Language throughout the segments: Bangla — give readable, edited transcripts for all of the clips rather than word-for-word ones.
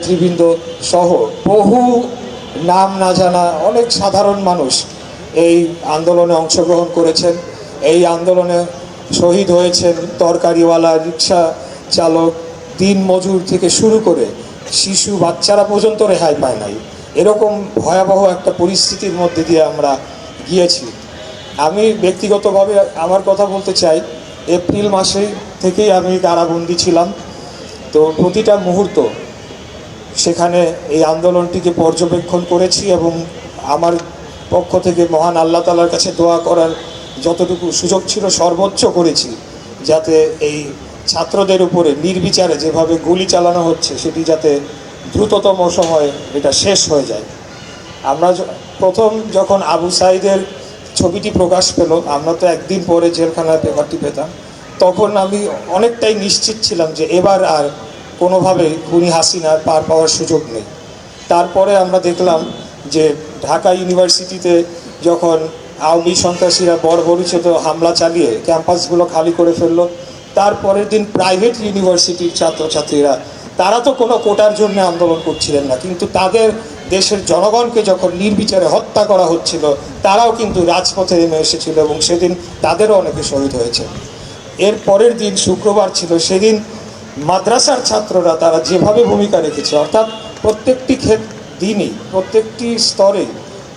নেতৃবৃন্দ সহ বহু নাম না জানা অনেক সাধারণ মানুষ এই আন্দোলনে অংশগ্রহণ করেছেন। এই আন্দোলনে শহীদ হয়েছেন তরকারিওয়ালা, রিক্সা চালক, দিন মজুর থেকে শুরু করে শিশু বাচ্চারা পর্যন্ত রেহাই পায় নাই। এরকম ভয়াবহ একটা পরিস্থিতির মধ্যে দিয়ে আমরা গিয়েছি। আমি ব্যক্তিগতভাবে আমার কথা বলতে চাই, এপ্রিল মাসে থেকেই আমি কারাবন্দী ছিলাম। তো প্রতিটা মুহূর্ত সেখানে এই আন্দোলনটিকে পর্যবেক্ষণ করেছি এবং আমার পক্ষ থেকে মহান আল্লাহ তাআলার কাছে দোয়া করার যতটুকু সুযোগ ছিল সর্বোচ্চ করেছি, যাতে এই ছাত্রদের উপরে নির্বিচারে যেভাবে গুলি চালানো হচ্ছে সেটি যাতে দ্রুততম সময়ে এটা শেষ হয়ে যায়। আমরা প্রথম যখন আবু সাঈদের ছবিটি প্রকাশ পেল, আমরা তো একদিন পরে জেলখানায় পেপারটি পেতাম, তখন আমি অনেকটাই নিশ্চিত ছিলাম যে এবার আর কোনোভাবে খুনি হাসিনার পার পাওয়ার সুযোগ নেই। তারপরে আমরা দেখলাম যে ঢাকা ইউনিভার্সিটিতে যখন আওয়ামী সন্ত্রাসীরা বর্বরোচিত হামলা চালিয়ে ক্যাম্পাসগুলো খালি করে ফেললো, তারপরের দিন প্রাইভেট ইউনিভার্সিটির ছাত্রছাত্রীরা, তারা তো কোনো কোটার জন্য আন্দোলন করছিলেন না, কিন্তু তাদের দেশের জনগণকে যখন নির্বিচারে হত্যা করা হচ্ছিল, তারাও কিন্তু রাজপথে নেমে এসেছিল এবং সেদিন তাদেরও অনেকে শহীদ হয়েছে। এর পরের দিন শুক্রবার ছিল, সেদিন মাদ্রাসার ছাত্ররা তারা যেভাবে ভূমিকা রেখেছে, অর্থাৎ প্রত্যেকটি দিনই প্রত্যেকটি স্তরে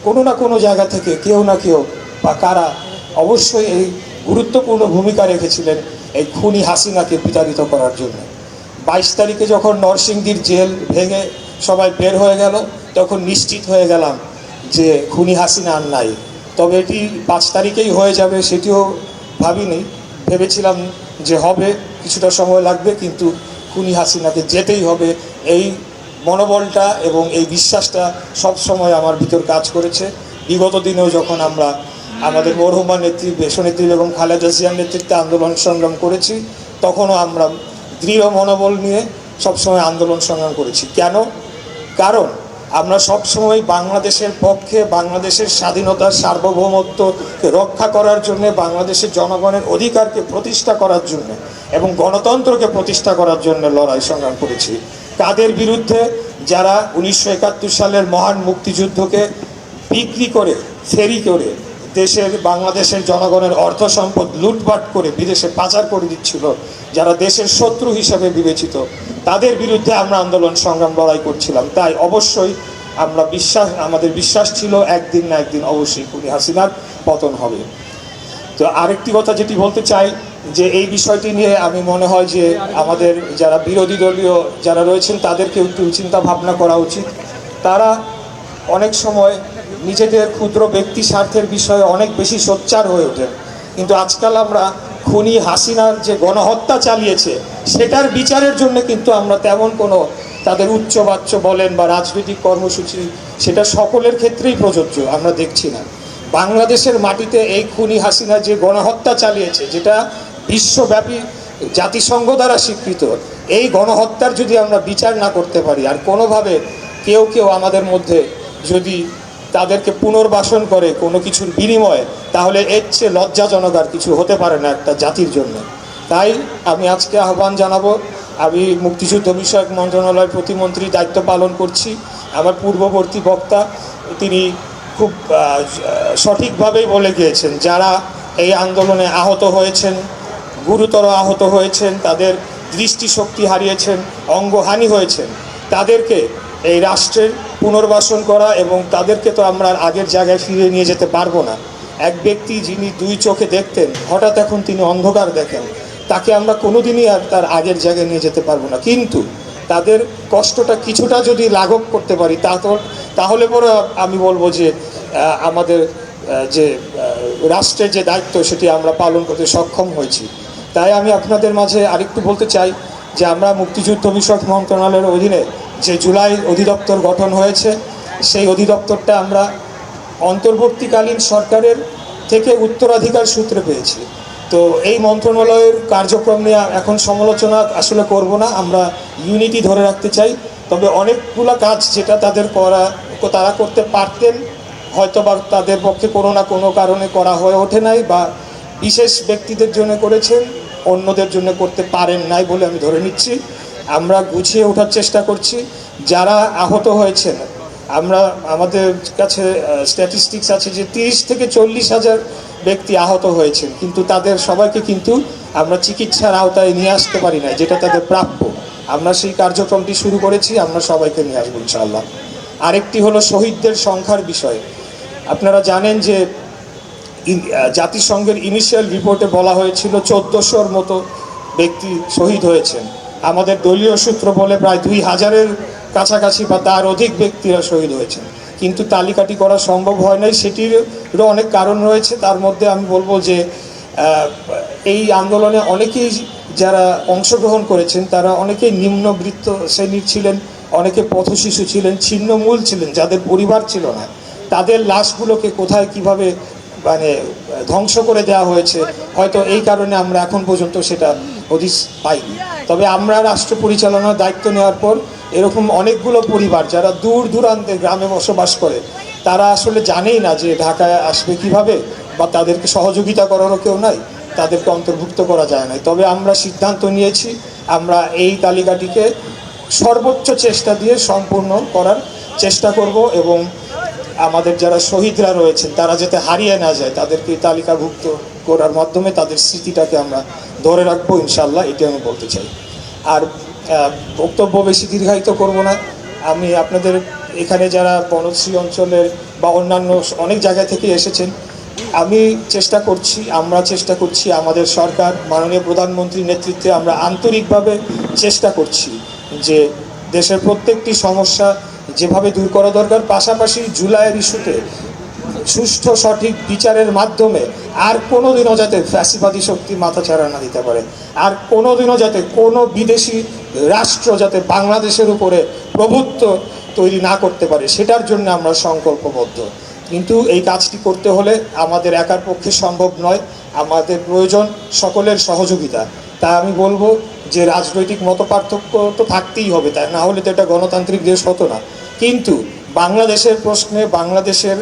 কোনো না কোনো জায়গা থেকে কেউ না কেউ বা কারা অবশ্যই এই গুরুত্বপূর্ণ ভূমিকা রেখেছিলেন এই খুনি হাসিনাকে বিতাড়িত করার জন্য। 22 তারিখে যখন নরসিংদীর জেল ভেঙে সবাই বের হয়ে গেল, তখন নিশ্চিত হয়ে গেলাম যে খুনি হাসিনা আর নাই। তবে এটি 5 তারিখেই হয়ে যাবে সেটিও ভাবিনি, ভেবেছিলাম যে হবে, কিছুটা সময় লাগবে, কিন্তু খুনি হাসিনাকে যেতেই হবে। এই মনোবলটা এবং এই বিশ্বাসটা সবসময় আমার ভিতর কাজ করেছে। বিগত দিনেও যখন আমরা আমাদের মরহুমা নেত্রী দেশনেত্রী এবং খালেদা জিয়ার নেতৃত্বে আন্দোলন সংগ্রাম করেছি, তখনও আমরা দৃঢ় মনোবল নিয়ে সবসময় আন্দোলন সংগ্রাম করেছি। কেন? কারণ আমরা সবসময় বাংলাদেশের পক্ষে, বাংলাদেশের স্বাধীনতার সার্বভৌমত্বকে রক্ষা করার জন্য, বাংলাদেশের জনগণের অধিকারকে প্রতিষ্ঠা করার জন্য এবং গণতন্ত্রকে প্রতিষ্ঠা করার জন্য লড়াই সংগ্রাম করেছি। কাদের বিরুদ্ধে? যারা 1971 সালের মহান মুক্তিযুদ্ধকে বিক্রি করে, ফেরি করে বাংলাদেশের জনগণের অর্থ সম্পদ লুটপাট করে বিদেশে পাচার করে দিচ্ছিল, যারা দেশের শত্রু হিসাবে বিবেচিত, তাদের বিরুদ্ধে আমরা আন্দোলন সংগ্রাম লড়াই করছিলাম। তাই অবশ্যই আমাদের বিশ্বাস ছিল একদিন না একদিন অবশ্যই খুনি হাসিনার পতন হবে। তো আরেকটি কথা যেটি বলতে চাই, যে এই বিষয়টি নিয়ে আমি মনে হয় যে আমাদের যারা বিরোধী দলীয় যারা রয়েছেন তাদেরকে একটু চিন্তা ভাবনা করা উচিত। তারা অনেক সময় নিজেদের ক্ষুদ্র ব্যক্তি স্বার্থের বিষয়ে অনেক বেশি সোচ্চার হয়ে ওঠেন, কিন্তু আজকাল আমরা খুনি হাসিনার যে গণহত্যা চালিয়েছে সেটার বিচারের জন্য কিন্তু আমরা তেমন কোনো তাদের উচ্চবাচ্য বলেন বা রাজনৈতিক কর্মসূচি, সেটা সকলের ক্ষেত্রেই প্রযোজ্য আমরা দেখছি না। বাংলাদেশের মাটিতে এই খুনি হাসিনা যে গণহত্যা চালিয়েছে, যেটা বিশ্বব্যাপী জাতিসংঘ দ্বারা স্বীকৃত, এই গণহত্যার যদি আমরা বিচার না করতে পারি, আর কোনোভাবে কেউ আমাদের মধ্যে যদি তাদেরকে পুনর্বাসন করে কোনো কিছুর বিনিময়ে, তাহলে এর চেয়ে লজ্জাজনক আর কিছু হতে পারে না একটা জাতির জন্য। তাই আমি আজকে আহ্বান জানাবো, আমি মুক্তিযুদ্ধ বিষয়ক মন্ত্রণালয় প্রতিমন্ত্রী দায়িত্ব পালন করছি। আমার পূর্ববর্তী বক্তা তিনি খুব সঠিকভাবেই বলে গিয়েছেন, যারা এই আন্দোলনে আহত হয়েছেন, গুরুতর আহত হয়েছেন, তাদের দৃষ্টিশক্তি হারিয়েছেন, অঙ্গহানি হয়েছেন, তাদেরকে এই রাষ্ট্রের পুনর্বাসন করা, এবং তাদেরকে তো আমরা আগের জায়গায় ফিরিয়ে নিয়ে যেতে পারবো না। এক ব্যক্তি যিনি 2 চোখে দেখতেন, হঠাৎ এখন তিনি অন্ধকার দেখেন, তাকে আমরা কোনোদিনই আর তার আগের জায়গায় নিয়ে যেতে পারবো না। কিন্তু তাদের কষ্টটা কিছুটা যদি লাঘব করতে পারি, তাহলে পরে আমি বলবো যে আমাদের যে রাষ্ট্রের যে দায়িত্ব সেটি আমরা পালন করতে সক্ষম হয়েছি। তাই আমি আপনাদের মাঝে আরেকটু বলতে চাই যে আমরা মুক্তিযুদ্ধ বিষয়ক মন্ত্রণালয়ের অধীনে যে জুলাই অধিদপ্তর গঠন হয়েছে, সেই অধিদপ্তরটা আমরা অন্তর্বর্তীকালীন সরকারের থেকে উত্তরাধিকার সূত্রে পেয়েছি। তো এই মন্ত্রণালয়ের কার্যক্রম নিয়ে এখন সমালোচনা আসলে করব না, আমরা ইউনিটি ধরে রাখতে চাই। তবে অনেকগুলো কাজ যেটা তারা করতে পারতেন, হয়তো বা তাদের পক্ষে কোনো না কোনো কারণে করা হয়ে ওঠে নাই, বা বিশেষ ব্যক্তিদের জন্য করেছেন, অন্যদের জন্য করতে পারেন নাই বলে আমি ধরে নিচ্ছি। আমরা গুছিয়ে ওঠার চেষ্টা করছি। যারা আহত হয়েছেন, আমাদের কাছে স্ট্যাটিস্টিক্স আছে যে 30 থেকে 40,000 ব্যক্তি আহত হয়েছেন, কিন্তু তাদের সবাইকে কিন্তু আমরা চিকিৎসার আওতায় নিয়ে আসতে পারি না, যেটা তাদের প্রাপ্য। আমরা সেই কার্যক্রমটি শুরু করেছি, আমরা সবাইকে নিয়ে আসবো ইনশাআল্লাহ। আরেকটি হলো শহীদদের সংখ্যার বিষয়। আপনারা জানেন যে জাতিসংঘের ইনিশিয়াল রিপোর্টে বলা হয়েছিল 1400-র মতো ব্যক্তি শহীদ হয়েছেন। আমাদের দলীয় সূত্র বলে প্রায় 2000-এর কাছাকাছি বা তার অধিক ব্যক্তিরা শহীদ হয়েছেন, কিন্তু তালিকাটি করা সম্ভব হয় নাই। সেটিরও অনেক কারণ রয়েছে। তার মধ্যে আমি বলবো যে এই আন্দোলনে অনেকেই যারা অংশগ্রহণ করেছেন তারা অনেকেই নিম্নবিত্ত শ্রেণীর ছিলেন, অনেকে পথশিশু ছিলেন, ছিন্নমূল ছিলেন, যাদের পরিবার ছিল না। তাদের লাশগুলোকে কোথায় কিভাবে ধ্বংস করে দেওয়া হয়েছে, হয়তো এই কারণে আমরা এখন পর্যন্ত সেটা হদিস পাইনি। তবে আমরা রাষ্ট্র পরিচালনার দায়িত্ব নেওয়ার পর এরকম অনেকগুলো পরিবার যারা দূর দূরান্তে গ্রামে বসবাস করে, তারা আসলে জানেই না যে ঢাকায় আসবে কিভাবে, বা তাদেরকে সহযোগিতা করারও কেউ নাই, তাদেরকে অন্তর্ভুক্ত করা যায় না। তবে আমরা সিদ্ধান্ত নিয়েছি, আমরা এই তালিকাটিকে সর্বোচ্চ চেষ্টা দিয়ে সম্পূর্ণ করার চেষ্টা করব, এবং আমাদের যারা শহীদরা রয়েছেন তারা যাতে হারিয়ে না যায়, তাদেরকে তালিকাভুক্ত করার মাধ্যমে তাদের স্মৃতিটাকে আমরা ধরে রাখবো ইনশাআল্লাহ। এটি আমি বলতে চাই। আর বক্তব্য বেশি দীর্ঘায়িত করব না। আমি আপনাদের এখানে যারা বনশ্রী অঞ্চলের বা অন্যান্য অনেক জায়গা থেকে এসেছেন, আমরা চেষ্টা করছি আমাদের সরকার, মাননীয় প্রধানমন্ত্রীর নেতৃত্বে আমরা আন্তরিকভাবে চেষ্টা করছি যে দেশের প্রত্যেকটি সমস্যা যেভাবে দূর করা দরকার, পাশাপাশি জুলাইয়ের ইস্যুতে সুষ্ঠু সঠিক বিচারের মাধ্যমে আর কোনোদিনও যাতে ফ্যাসিবাদী শক্তি মাথাচাড়া না দিতে পারে, আর কোনোদিনও যাতে কোনো বিদেশি রাষ্ট্র যাতে বাংলাদেশের উপরে প্রভুত্ব তৈরি না করতে পারে, সেটার জন্য আমরা সংকল্পবদ্ধ। কিন্তু এই কাজটি করতে হলে আমাদের একার পক্ষে সম্ভব নয়, আমাদের প্রয়োজন সকলের সহযোগিতা। তাই আমি বলবো যে রাজনৈতিক মতপার্থক্য তো থাকতেই হবে, তাই না হলে তো এটা গণতান্ত্রিক দেশ হতো না। কিন্তু বাংলাদেশের প্রশ্নে, বাংলাদেশের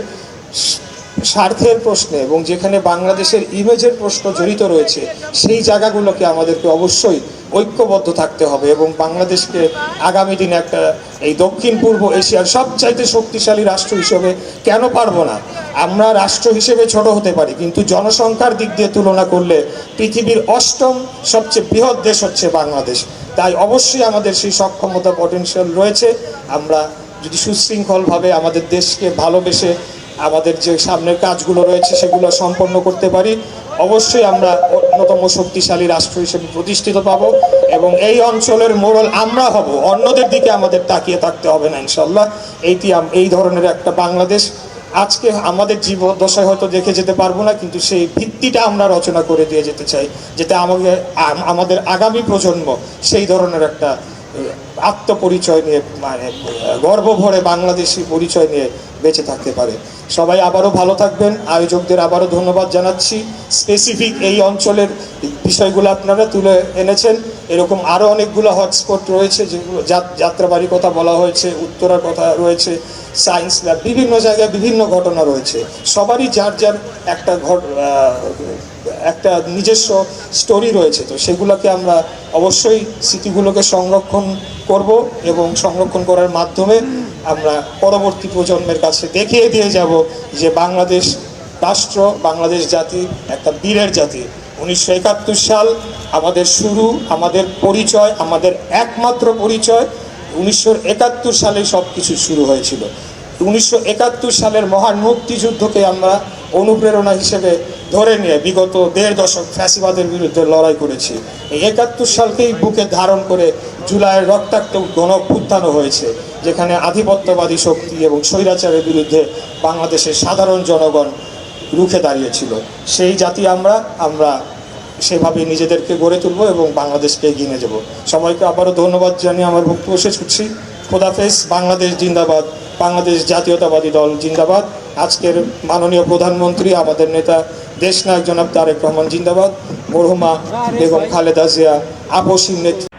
স্বার্থের প্রশ্নে, এবং যেখানে বাংলাদেশের ইমেজের প্রশ্ন জড়িত রয়েছে, সেই জায়গাগুলোকে আমাদেরকে অবশ্যই ঐক্যবদ্ধ থাকতে হবে, এবং বাংলাদেশকে আগামী দিনে একটা এই দক্ষিণ পূর্ব এশিয়ার সবচাইতে শক্তিশালী রাষ্ট্র হিসেবে কেন পারবো না? আমরা রাষ্ট্র হিসেবে ছোট হতে পারি, কিন্তু জনসংখ্যার দিক দিয়ে তুলনা করলে পৃথিবীর 8ম সবচেয়ে বৃহৎ দেশ হচ্ছে বাংলাদেশ। তাই অবশ্যই আমাদের সেই সক্ষমতা, পটেনশিয়াল রয়েছে। আমরা যদি সুশৃঙ্খলভাবে আমাদের দেশকে ভালোবেসে আমাদের যে সামনের কাজগুলো রয়েছে সেগুলো সম্পন্ন করতে পারি, অবশ্যই আমরা অন্যতম শক্তিশালী রাষ্ট্র হিসেবে প্রতিষ্ঠিত পাব, এবং এই অঞ্চলের মোড়ল আমরা হব। অন্যদের দিকে আমাদের তাকিয়ে থাকতে হবে না ইনশাল্লাহ। এই ধরনের একটা বাংলাদেশ আজকে আমাদের জীবদ্দশায় হয়তো দেখে যেতে পারবো না, কিন্তু সেই ভিত্তিটা আমরা রচনা করে দিয়ে যেতে চাই, যাতে আমাদের আগামী প্রজন্ম সেই ধরনের একটা আত্মপরিচয় নিয়ে, গর্ব ভরে বাংলাদেশি পরিচয় নিয়ে বেঁচে থাকতে পারে। সবাই আবারও ভালো থাকবেন। আয়োজকদের আবারও ধন্যবাদ জানাচ্ছি। স্পেসিফিক এই অঞ্চলের বিষয়গুলো আপনারা তুলে এনেছেন। এরকম আরও অনেকগুলো হটস্পট রয়েছে, যেগুলো যাত্রাবাড়ির কথা বলা হয়েছে, উত্তরার কথা রয়েছে, সায়েন্স ল্যাব, বিভিন্ন জায়গায় বিভিন্ন ঘটনা রয়েছে। সবারই যার যার একটা নিজস্ব স্টোরি রয়েছে, তো সেগুলোকে আমরা অবশ্যই স্মৃতিগুলোকে সংরক্ষণ করব, এবং সংরক্ষণ করার মাধ্যমে আমরা পরবর্তী প্রজন্মের কাছে দেখিয়ে দিয়ে যাব যে বাংলাদেশ রাষ্ট্র, বাংলাদেশ জাতি একটা বীরের জাতি। 1971 সাল আমাদের শুরু, আমাদের পরিচয়, আমাদের একমাত্র পরিচয়। 1971 সালে সব কিছু শুরু হয়েছিল। 1971 সালের মহান মুক্তিযুদ্ধকে আমরা অনুপ্রেরণা হিসেবে ধরে নিয়ে বিগত 1.5 দশক ফ্যাসিবাদের বিরুদ্ধে লড়াই করেছি। এই 71 সালকেই বুকে ধারণ করে জুলাইয়ের রক্তাক্ত গণঅভ্যুত্থানও হয়েছে, যেখানে আধিপত্যবাদী শক্তি এবং স্বৈরাচারের বিরুদ্ধে বাংলাদেশের সাধারণ জনগণ রুখে দাঁড়িয়েছিল। সেই জাতি আমরা সেভাবে নিজেদেরকে গড়ে তুলব এবং বাংলাদেশকে এগিয়ে নিয়ে যাব। সবাইকে আবারও ধন্যবাদ জানিয়ে আমার বক্তব্য শেষ করছি। খোদাফেজ। বাংলাদেশ জিন্দাবাদ, বাংলাদেশ জাতীয়তাবাদী দল জিন্দাবাদ। আজকের মাননীয় প্রধানমন্ত্রী, আমাদের নেতা দেশনায়ক জনাব তারেক রহমান জিন্দাবাদ। মরহুমা বেগম খালেদা জিয়া আপসীর নেতৃত্ব